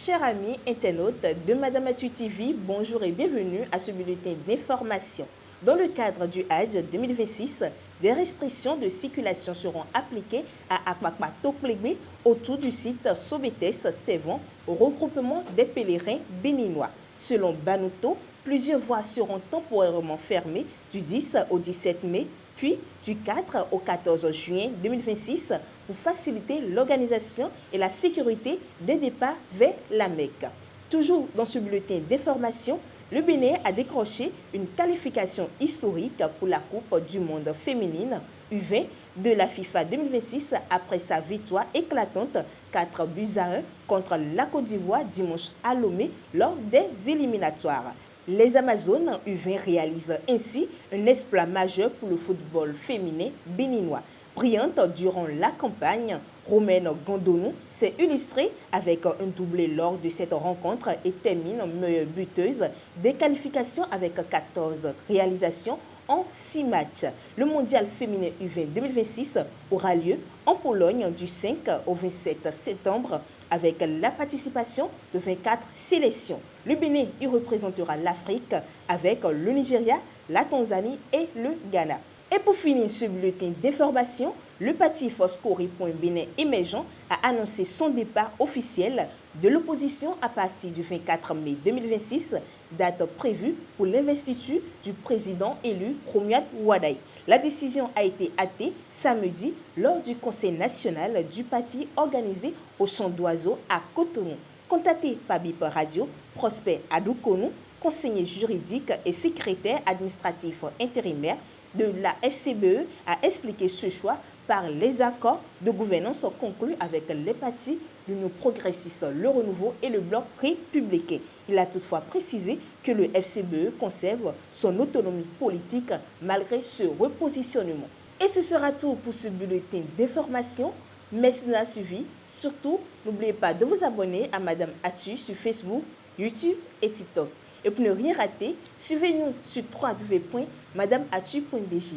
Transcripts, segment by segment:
Chers amis internautes de Madame Atu TV, bonjour et bienvenue à ce bulletin d'information. Dans le cadre du Hajj 2026, des restrictions de circulation seront appliquées à Akbakba Toklegbe autour du site Sobetes servant au regroupement des pèlerins béninois. Selon Banuto, plusieurs voies seront temporairement fermées du 10 au 17 mai, puis du 4 au 14 juin 2026 pour faciliter l'organisation et la sécurité des départs vers la Mecque. Toujours dans ce bulletin d'information, le Bénin a décroché une qualification historique pour la Coupe du monde féminine U20 de la FIFA 2026 après sa victoire éclatante 4-1 contre la Côte d'Ivoire dimanche à Lomé lors des éliminatoires. Les Amazones U20 réalisent ainsi un exploit majeur pour le football féminin béninois. Brillante durant la campagne, Romaine Gondonou s'est illustrée avec un doublé lors de cette rencontre et termine meilleure buteuse des qualifications avec 14 réalisations en 6 matchs. Le mondial féminin U20 2026 aura lieu en Pologne du 5 au 27 septembre avec la participation de 24 sélections. Le Bénin y représentera l'Afrique avec le Nigeria, la Tanzanie et le Ghana. Et pour finir ce bulletin d'information, le parti Foscori.Bénin émergent a annoncé son départ officiel de l'opposition à partir du 24 mai 2026, date prévue pour l'investiture du président élu Romuald Wadaï. La décision a été actée samedi lors du Conseil national du parti organisé au Champ d'Oiseaux à Cotonou. Contacté par BIP Radio, Prosper Adoukonou, conseiller juridique et secrétaire administratif intérimaire de la FCBE, a expliqué ce choix par les accords de gouvernance conclus avec les partis l'Union progressiste, le Renouveau et le Bloc républicain. Il a toutefois précisé que le FCBE conserve son autonomie politique malgré ce repositionnement. Et ce sera tout pour ce bulletin d'information. Merci de la suivi. Surtout, n'oubliez pas de vous abonner à Madame Atu sur Facebook, YouTube et TikTok. Et pour ne rien rater, suivez-nous sur www.madameatu.bj.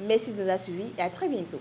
Merci de nous avoir suivis et à très bientôt.